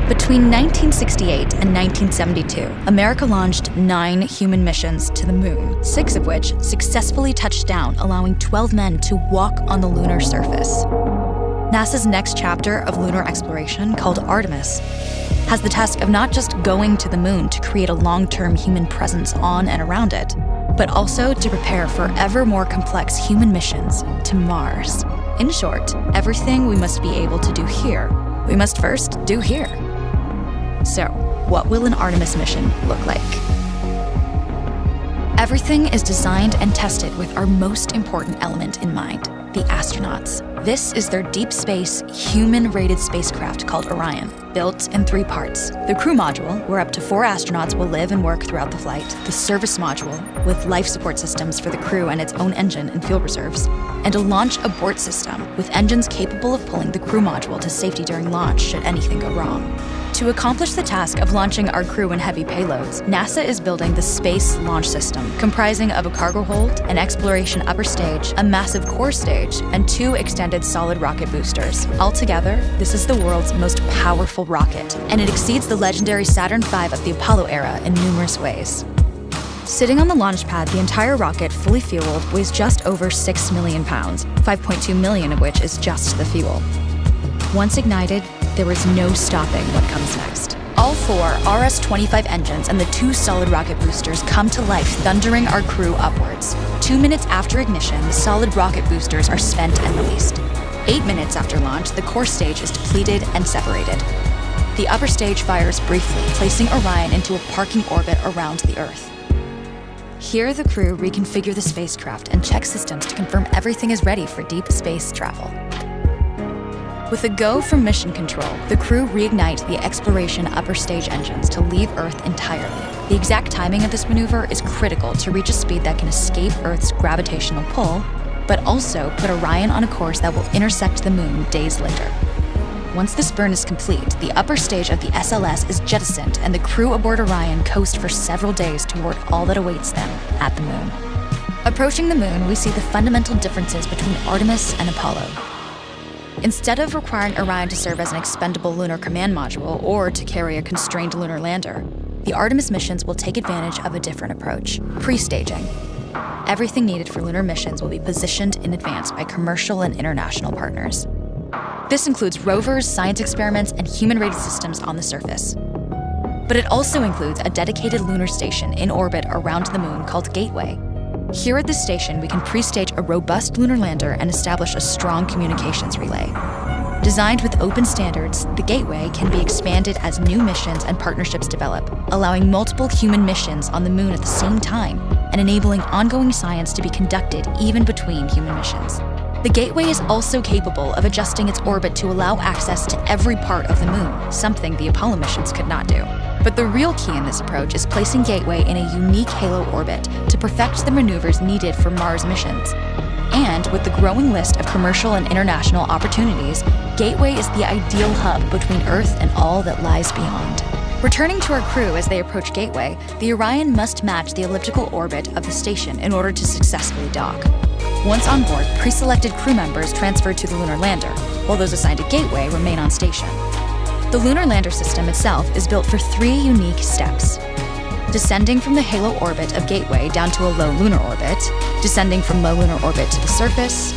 Between 1968 and 1972, America launched 9 human missions to the moon, 6 of which successfully touched down, allowing 12 men to walk on the lunar surface. NASA's next chapter of lunar exploration, called Artemis, has the task of not just going to the moon to create a long-term human presence on and around it, but also to prepare for ever more complex human missions to Mars. In short, everything we must be able to do here, we must first do here. So, what will an Artemis mission look like? Everything is designed and tested with our most important element in mind, the astronauts. This is their deep space, human-rated spacecraft called Orion, built in 3 parts. The crew module, where up to 4 astronauts will live and work throughout the flight. The service module, with life support systems for the crew and its own engine and fuel reserves. And a launch abort system, with engines capable of pulling the crew module to safety during launch should anything go wrong. To accomplish the task of launching our crew and heavy payloads, NASA is building the Space Launch System, comprising of a cargo hold, an exploration upper stage, a massive core stage, and 2 extended solid rocket boosters. Altogether, this is the world's most powerful rocket, and it exceeds the legendary Saturn V of the Apollo era in numerous ways. Sitting on the launch pad, the entire rocket, fully fueled, weighs just over 6 million pounds, 5.2 million of which is just the fuel. Once ignited, there is no stopping what comes next. All 4 RS-25 engines and the 2 solid rocket boosters come to life, thundering our crew upwards. 2 minutes after ignition, the solid rocket boosters are spent and released. 8 minutes after launch, the core stage is depleted and separated. The upper stage fires briefly, placing Orion into a parking orbit around the Earth. Here, the crew reconfigure the spacecraft and check systems to confirm everything is ready for deep space travel. With a go from mission control, the crew reignite the exploration upper stage engines to leave Earth entirely. The exact timing of this maneuver is critical to reach a speed that can escape Earth's gravitational pull, but also put Orion on a course that will intersect the moon days later. Once this burn is complete, the upper stage of the SLS is jettisoned and the crew aboard Orion coast for several days toward all that awaits them at the moon. Approaching the moon, we see the fundamental differences between Artemis and Apollo. Instead of requiring Orion to serve as an expendable lunar command module or to carry a constrained lunar lander, the Artemis missions will take advantage of a different approach: pre-staging. Everything needed for lunar missions will be positioned in advance by commercial and international partners. This includes rovers, science experiments, and human-rated systems on the surface. But it also includes a dedicated lunar station in orbit around the moon called Gateway. Here at this station, we can pre-stage a robust lunar lander and establish a strong communications relay. Designed with open standards, the Gateway can be expanded as new missions and partnerships develop, allowing multiple human missions on the moon at the same time and enabling ongoing science to be conducted even between human missions. The Gateway is also capable of adjusting its orbit to allow access to every part of the moon, something the Apollo missions could not do. But the real key in this approach is placing Gateway in a unique halo orbit to perfect the maneuvers needed for Mars missions. And with the growing list of commercial and international opportunities, Gateway is the ideal hub between Earth and all that lies beyond. Returning to our crew as they approach Gateway, the Orion must match the elliptical orbit of the station in order to successfully dock. Once on board, pre-selected crew members transfer to the lunar lander, while those assigned to Gateway remain on station. The lunar lander system itself is built for 3 unique steps: descending from the halo orbit of Gateway down to a low lunar orbit, descending from low lunar orbit to the surface,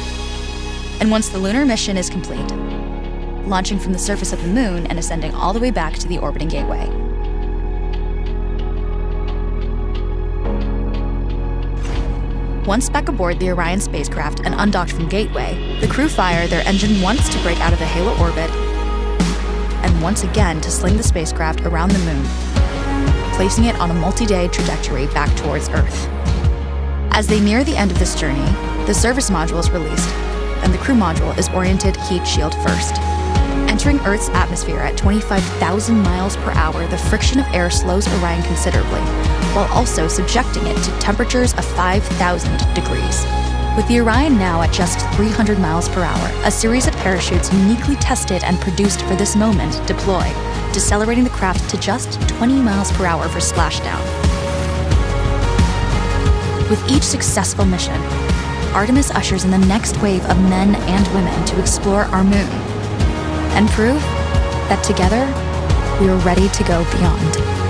and once the lunar mission is complete, launching from the surface of the moon and ascending all the way back to the orbiting Gateway. Once back aboard the Orion spacecraft and undocked from Gateway, the crew fire their engine once to break out of the halo orbit and once again to sling the spacecraft around the moon, placing it on a multi-day trajectory back towards Earth. As they near the end of this journey, the service module is released, and the crew module is oriented heat shield first. Entering Earth's atmosphere at 25,000 miles per hour, the friction of air slows Orion considerably, while also subjecting it to temperatures of 5,000 degrees. With the Orion now at just 300 miles per hour, a series of parachutes uniquely tested and produced for this moment deploy, decelerating the craft to just 20 miles per hour for splashdown. With each successful mission, Artemis ushers in the next wave of men and women to explore our moon and prove that together, we were ready to go beyond.